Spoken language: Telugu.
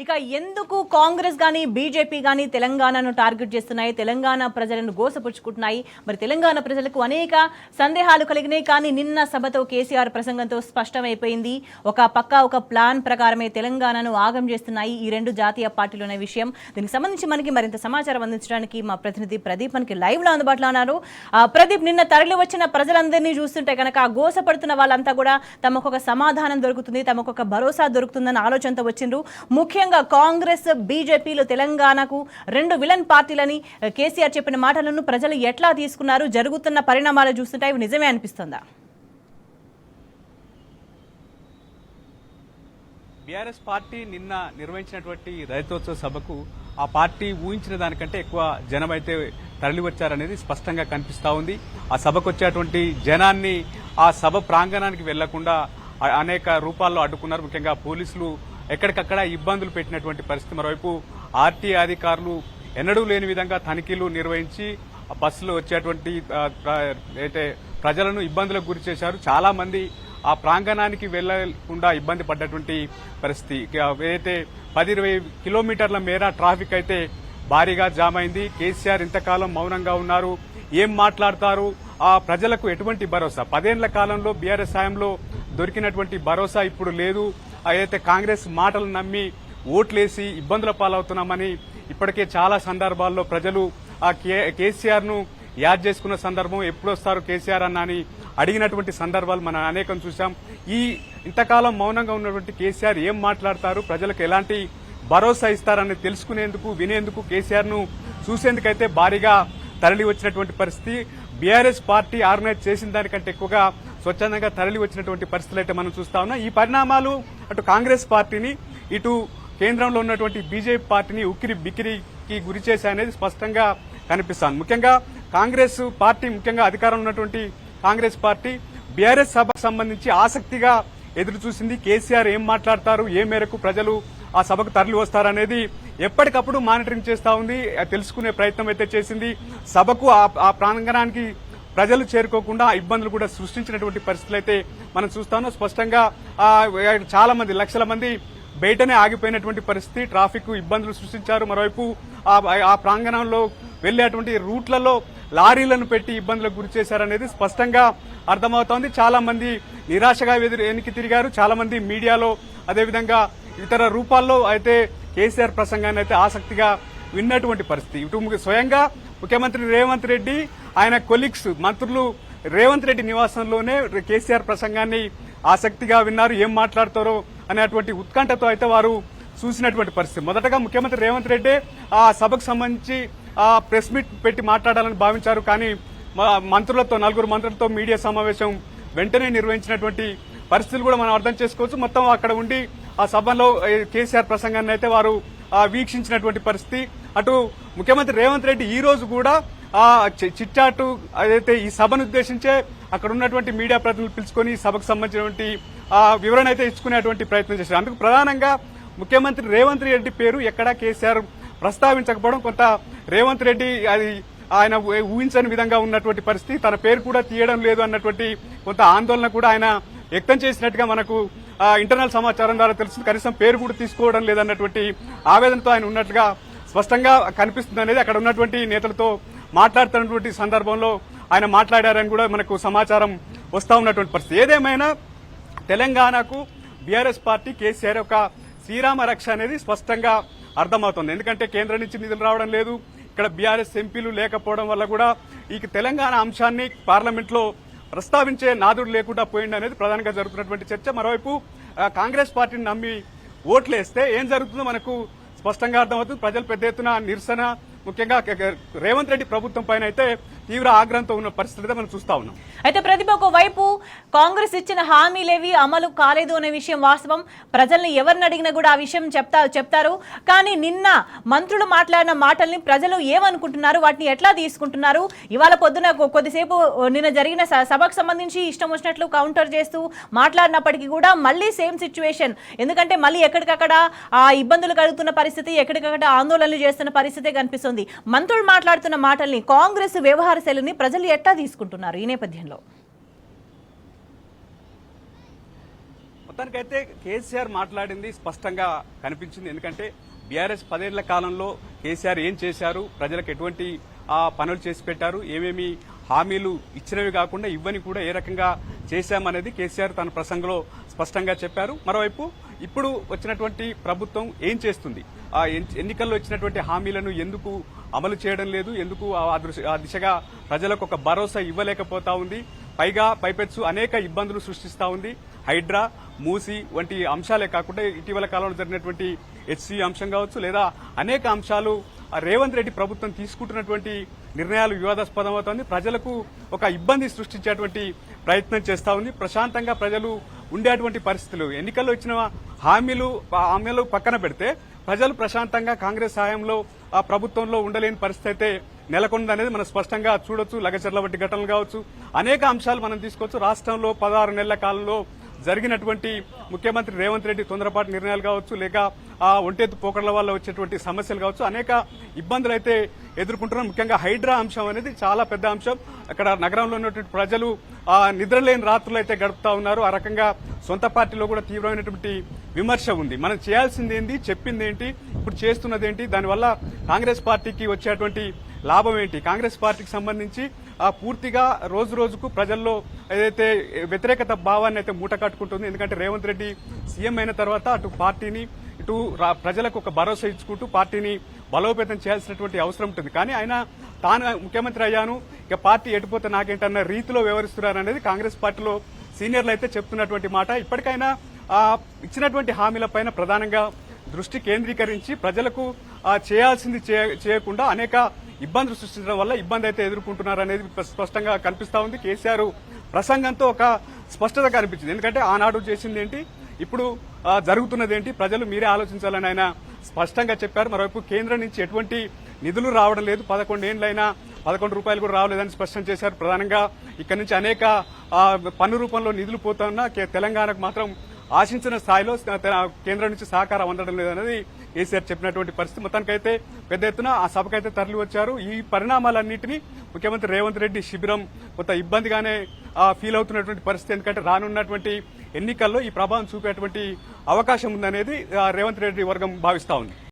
ఇక ఎందుకు కాంగ్రెస్ గానీ బీజేపీ గానీ తెలంగాణను టార్గెట్ చేస్తున్నాయి, తెలంగాణ ప్రజలను గోసపుచ్చుకుంటున్నాయి? మరి తెలంగాణ ప్రజలకు అనేక సందేహాలు కలిగినాయి. కానీ నిన్న సభతో కేసీఆర్ ప్రసంగంతో స్పష్టమైపోయింది. ఒక ప్లాన్ ప్రకారమే తెలంగాణను ఆగం చేస్తున్నాయి ఈ రెండు జాతీయ పార్టీలు అనే విషయం. దీనికి సంబంధించి మనకి మరింత సమాచారం అందించడానికి మా ప్రతినిధి ప్రదీప్ మనకి లైవ్ లో అందుబాటులో ఉన్నారు. ప్రదీప్, నిన్న తరలి వచ్చిన ప్రజలందరినీ చూస్తుంటే కనుక గోసపడుతున్న వాళ్ళంతా కూడా తమకు ఒక సమాధానం దొరుకుతుంది, తమకు ఒక భరోసా దొరుకుతుందన్న ఆలోచనతో వచ్చిండ్రు. ముఖ్యంగా కాంగ్రెస్ బీజేపీలు తెలంగాణకు రెండు విలన్ పార్టీలని కేసీఆర్ చెప్పిన మాటలను ప్రజలు ఎట్లా తీసుకున్నారు? జరుగుతున్న పరిణామాలు చూస్తుంటే ఇవి నిజమే అనిపిస్తుందా? బీఆర్ఎస్ పార్టీ నిన్న నిర్వహించినటువంటి రైతోత్సవ సభకు ఆ పార్టీ ఊహించిన దానికంటే ఎక్కువ జనం అయితే తరలి వచ్చారనేది స్పష్టంగా కనిపిస్తా ఉంది. ఆ సభకు వచ్చేటువంటి జనాన్ని ఆ సభ ప్రాంగణానికి వెళ్లకుండా అనేక రూపాల్లో అడ్డుకున్నారు. ముఖ్యంగా పోలీసులు ఎక్కడికక్కడ ఇబ్బందులు పెట్టినటువంటి పరిస్థితి. మరోవైపు ఆర్టీఏ అధికారులు ఎన్నడూ లేని విధంగా తనిఖీలు నిర్వహించి బస్సులో వచ్చేటువంటి ప్రజలను ఇబ్బందులకు గురి చేశారు. చాలా మంది ఆ ప్రాంగణానికి వెళ్లకుండా ఇబ్బంది పడ్డటువంటి పరిస్థితి. ఏదైతే 10-20 కిలోమీటర్ల మేర ట్రాఫిక్ అయితే భారీగా జామ్ అయింది. కేసీఆర్ ఇంతకాలం మౌనంగా ఉన్నారు, ఏం మాట్లాడతారు? ఆ ప్రజలకు ఎటువంటి భరోసా? 10 ఏళ్ల కాలంలో బీఆర్ఎస్ హయాంలో దొరికినటువంటి భరోసా ఇప్పుడు లేదు. అయితే కాంగ్రెస్ మాటలు నమ్మి ఓట్లేసి ఇబ్బందుల పాలవుతున్నామని ఇప్పటికే చాలా సందర్భాల్లో ప్రజలు ఆ కేసీఆర్ ను యాద్ చేసుకున్న సందర్భం, ఎప్పుడు వస్తారు కేసీఆర్ అన్న అని అడిగినటువంటి సందర్భాలు మనం అనేకం చూసాం. ఇంతకాలం మౌనంగా ఉన్నటువంటి కేసీఆర్ ఏం మాట్లాడతారు, ప్రజలకు ఎలాంటి భరోసా ఇస్తారని తెలుసుకునేందుకు, వినేందుకు, కేసీఆర్ ను చూసేందుకైతే భారీగా తరలి వచ్చినటువంటి పరిస్థితి. బీఆర్ఎస్ పార్టీ ఆర్గనైజ్ చేసిన దానికంటే ఎక్కువగా స్వచ్ఛందంగా తరలి వచ్చినటువంటి పరిస్థితులు అయితే మనం చూస్తా ఉన్నాం. ఈ పరిణామాలు అటు కాంగ్రెస్ పార్టీని, ఇటు కేంద్రంలో ఉన్నటువంటి బీజేపీ పార్టీని ఉక్కిరి బిక్కిరికి గురి చేశాయనేది స్పష్టంగా కనిపిస్తోంది. ముఖ్యంగా కాంగ్రెస్ పార్టీ, ముఖ్యంగా అధికారంలో ఉన్నటువంటి కాంగ్రెస్ పార్టీ బీఆర్ఎస్ సభకు సంబంధించి ఆసక్తిగా ఎదురు చూసింది. కేసీఆర్ ఏం మాట్లాడతారు, ఏ మేరకు ప్రజలు ఆ సభకు తరలి వస్తారనేది ఎప్పటికప్పుడు మానిటరింగ్ చేస్తా ఉంది, తెలుసుకునే ప్రయత్నం అయితే చేసింది. సభకు ఆ ప్రాంగణానికి ప్రజలు చేరుకోకుండా ఇబ్బందులు కూడా సృష్టించినటువంటి పరిస్థితులు అయితే మనం చూస్తాము. స్పష్టంగా చాలా మంది, లక్షల మంది బయటనే ఆగిపోయినటువంటి పరిస్థితి. ట్రాఫిక్ ఇబ్బందులు సృష్టించారు. మరోవైపు ఆ ప్రాంగణంలో వెళ్లేటువంటి రూట్లలో లారీలను పెట్టి ఇబ్బందులకు గురి చేశారనేది స్పష్టంగా అర్థమవుతోంది. చాలా మంది నిరాశగా వెనక్కి తిరిగారు. చాలా మంది మీడియాలో, అదేవిధంగా ఇతర రూపాల్లో అయితే కేసీఆర్ ప్రసంగాన్ని అయితే ఆసక్తిగా విన్నటువంటి పరిస్థితి. ఇటు స్వయంగా ముఖ్యమంత్రి రేవంత్ రెడ్డి, ఆయన కొలీగ్స్, మంత్రులు రేవంత్ రెడ్డి నివాసంలోనే కేసీఆర్ ప్రసంగాన్ని ఆసక్తిగా విన్నారు. ఏం మాట్లాడతారో అనేటువంటి ఉత్కంఠతో అయితే వారు చూసినటువంటి పరిస్థితి. మొదటగా ముఖ్యమంత్రి రేవంత్ రెడ్డి ఆ సభకు సంబంధించి ప్రెస్ మీట్ పెట్టి మాట్లాడాలని భావించారు. కానీ మంత్రులతో, 4 మంత్రులతో మీడియా సమావేశం వెంటనే నిర్వహించినటువంటి పరిస్థితులు కూడా మనం అర్థం చేసుకోవచ్చు. మొత్తం అక్కడ ఉండి ఆ సభలో కేసీఆర్ ప్రసంగాన్ని అయితే వారు వీక్షించినటువంటి పరిస్థితి. అటు ముఖ్యమంత్రి రేవంత్ రెడ్డి ఈ రోజు కూడా చిట్చాటు ఏదైతే ఈ సభను ఉద్దేశించే అక్కడ ఉన్నటువంటి మీడియా ప్రతినిధులు పిలుచుకొని ఈ సభకు సంబంధించినటువంటి వివరణ అయితే ఇచ్చుకునేటువంటి ప్రయత్నం చేశారు. అందుకు ప్రధానంగా ముఖ్యమంత్రి రేవంత్ రెడ్డి పేరు ఎక్కడా కేసీఆర్ ప్రస్తావించకపోవడం, కొంత రేవంత్ రెడ్డి ఆయన ఊహించని విధంగా ఉన్నటువంటి పరిస్థితి. తన పేరు కూడా తీయడం లేదు అన్నటువంటి కొంత ఆందోళన కూడా ఆయన వ్యక్తం చేసినట్టుగా మనకు ఇంటర్నల్ సమాచారం ద్వారా తెలుస్తుంది. కనీసం పేరు కూడా తీసుకోవడం లేదన్నటువంటి ఆవేదనతో ఆయన ఉన్నట్లుగా స్పష్టంగా కనిపిస్తుంది అనేది అక్కడ ఉన్నటువంటి నేతలతో మాట్లాడుతున్నటువంటి సందర్భంలో ఆయన మాట్లాడారని కూడా మనకు సమాచారం వస్తా ఉన్నటువంటి పరిస్థితి. ఏదేమైనా తెలంగాణకు బీఆర్ఎస్ పార్టీ, కేసీఆర్ ఒక శ్రీరామ రక్ష అనేది స్పష్టంగా అర్థమవుతుంది. ఎందుకంటే కేంద్రం నుంచి నిధులు రావడం లేదు, ఇక్కడ బీఆర్ఎస్ ఎంపీలు లేకపోవడం వల్ల కూడా ఈ తెలంగాణ అంశాన్ని పార్లమెంట్ లో ప్రస్తావించే నాదుడు లేకుండా పోయింది అనేది ప్రధానంగా జరుగుతున్నటువంటి చర్చ. మరోవైపు కాంగ్రెస్ పార్టీని నమ్మి ఓట్లేస్తే ఏం జరుగుతుందో మనకు స్పష్టంగా అర్థమవుతుంది. ప్రజలు పెద్ద ఎత్తున నిరసన, ముఖ్యంగా రేవంత్ రెడ్డి ప్రభుత్వం పైన అయితే తీవ్ర ఆగ్రహంతో ఉన్న పరిస్థితి మనం చూస్తా ఉన్నాం. అయితే ప్రతిభ, ఒకవైపు కాంగ్రెస్ ఇచ్చిన హామీలేవి అమలు కాలేదు అనే విషయం వాస్తవం. ప్రజల్ని ఎవరిని అడిగినా కూడా ఆ విషయం చెప్తారు. కానీ నిన్న మంత్రులు మాట్లాడిన మాటల్ని ప్రజలు ఏమనుకుంటున్నారు, వాటిని ఎట్లా తీసుకుంటున్నారు? ఇవాళ పొద్దున కొద్దిసేపు నిన్న జరిగిన సభకు సంబంధించి ఇష్టం వచ్చినట్లు కౌంటర్ చేస్తూ మాట్లాడినప్పటికీ కూడా మళ్ళీ సేమ్ సిచ్యువేషన్. ఎందుకంటే మళ్ళీ ఎక్కడికక్కడ ఆ ఇబ్బందులు కలుగుతున్న పరిస్థితి, ఎక్కడికక్కడ ఆందోళనలు చేస్తున్న పరిస్థితి కనిపిస్తుంది. మంత్రులు మాట్లాడుతున్న మాటల్ని, కాంగ్రెస్ వ్యవహార శైలిని ప్రజలు ఎట్లా తీసుకుంటున్నారు ఈ నేపథ్యంలో? మొత్తానికైతే కేసీఆర్ మాట్లాడింది స్పష్టంగా కనిపించింది. ఎందుకంటే బీఆర్ఎస్ 10 ఏళ్ల కాలంలో కేసీఆర్ ఏం చేశారు, ప్రజలకు ఎటువంటి పనులు చేసి పెట్టారు, ఏమేమి హామీలు ఇచ్చినవి కాకుండా ఇవ్వని కూడా ఏ రకంగా చేశామనేది కేసీఆర్ తన ప్రసంగంలో స్పష్టంగా చెప్పారు. మరోవైపు ఇప్పుడు వచ్చినటువంటి ప్రభుత్వం ఏం చేస్తుంది, ఆ ఎన్నికల్లో ఇచ్చినటువంటి హామీలను ఎందుకు అమలు చేయడం లేదు, ఎందుకు ఆ దిశగా ప్రజలకు ఒక భరోసా ఇవ్వలేకపోతా ఉంది, పైపెచ్చు అనేక ఇబ్బందులు సృష్టిస్తా ఉంది. హైడ్రా, మూసి వంటి అంశాలే కాకుండా ఇటీవల కాలంలో జరిగినటువంటి హెచ్సి అంశం కావచ్చు, లేదా అనేక అంశాలు రేవంత్ రెడ్డి ప్రభుత్వం తీసుకుంటున్నటువంటి నిర్ణయాలు వివాదాస్పదం అవుతోంది. ప్రజలకు ఒక ఇబ్బంది సృష్టించేటువంటి ప్రయత్నం చేస్తా ఉంది. ప్రశాంతంగా ప్రజలు ఉండేటువంటి పరిస్థితులు, ఎన్నికల్లో ఇచ్చిన హామీలు పక్కన పెడితే ప్రజలు ప్రశాంతంగా కాంగ్రెస్ హయాంలో ఆ ప్రభుత్వంలో ఉండలేని పరిస్థితి అయితే నెలకొందనేది మనం స్పష్టంగా చూడొచ్చు. లగచర్ల వంటి ఘటనలు కావచ్చు, అనేక అంశాలు మనం తీసుకోవచ్చు. రాష్ట్రంలో 16 నెలల కాలంలో జరిగినటువంటి ముఖ్యమంత్రి రేవంత్ రెడ్డి తొందరపాటు నిర్ణయాలు కావచ్చు, లేక ఒంటెత్తు పోకడల వల్ల వచ్చేటువంటి సమస్యలు కావచ్చు, అనేక ఇబ్బందులు అయితే ఎదుర్కొంటున్నారు. ముఖ్యంగా హైడ్రా అంశం అనేది చాలా పెద్ద అంశం. అక్కడ నగరంలో ఉన్నటువంటి ప్రజలు నిద్రలేని రాత్రులు అయితే గడుపుతా ఉన్నారు. ఆ రకంగా సొంత పార్టీలో కూడా తీవ్రమైనటువంటి విమర్శ ఉంది. మనం చేయాల్సింది ఏంటి, చెప్పింది ఏంటి, ఇప్పుడు చేస్తున్నది ఏంటి, దానివల్ల కాంగ్రెస్ పార్టీకి వచ్చేటువంటి లాభం ఏంటి, కాంగ్రెస్ పార్టీకి సంబంధించి పూర్తిగా రోజు రోజుకు ప్రజల్లో ఏదైతే వ్యతిరేకత భావాన్ని అయితే మూట కట్టుకుంటుంది. ఎందుకంటే రేవంత్ రెడ్డి సీఎం అయిన తర్వాత అటు పార్టీని ఇటు ప్రజలకు ఒక భరోసా ఇచ్చుకుంటూ పార్టీని బలోపేతం చేయాల్సినటువంటి అవసరం ఉంటుంది. కానీ ఆయన తాను ముఖ్యమంత్రి అయ్యాను, ఇక పార్టీ ఎటుపోతే నాకేంటన్న రీతిలో వ్యవహరిస్తున్నారనేది కాంగ్రెస్ పార్టీలో సీనియర్లు అయితే చెప్తున్నటువంటి మాట. ఇప్పటికైనా ఇచ్చినటువంటి హామీలపైన ప్రధానంగా దృష్టి కేంద్రీకరించి ప్రజలకు చేయాల్సింది చేయకుండా అనేక ఇబ్బందులు సృష్టించడం వల్ల ఇబ్బంది అయితే ఎదుర్కొంటున్నారనేది స్పష్టంగా కనిపిస్తా ఉంది. కేసీఆర్ ప్రసంగంతో ఒక స్పష్టత కనిపించింది. ఎందుకంటే ఆనాడు చేసింది ఏంటి, ఇప్పుడు జరుగుతున్నది ఏంటి, ప్రజలు మీరే ఆలోచించాలని ఆయన స్పష్టంగా చెప్పారు. మరోవైపు కేంద్రం నుంచి ఎటువంటి నిధులు రావడం లేదు, 11 ఏళ్లైనా 11 రూపాయలు కూడా రావలేదని స్పష్టం చేశారు. ప్రధానంగా ఇక్కడి నుంచి అనేక పన్ను రూపంలో నిధులు పోతున్నా తెలంగాణకు మాత్రం ఆశించిన స్థాయిలో కేంద్రం నుంచి సహకారం అందడం లేదనేది కేసీఆర్ చెప్పినటువంటి పరిస్థితి. మొత్తానికైతే పెద్ద ఎత్తున ఆ సభకైతే తరలి వచ్చారు. ఈ పరిణామాలన్నింటినీ ముఖ్యమంత్రి రేవంత్ రెడ్డి శిబిరం కొంత ఇబ్బందిగానే ఫీల్ అవుతున్నటువంటి పరిస్థితి. ఎందుకంటే రానున్నటువంటి ఎన్నికల్లో ఈ ప్రభావం చూపేటువంటి అవకాశం ఉందనేది రేవంత్ రెడ్డి వర్గం భావిస్తా ఉంది.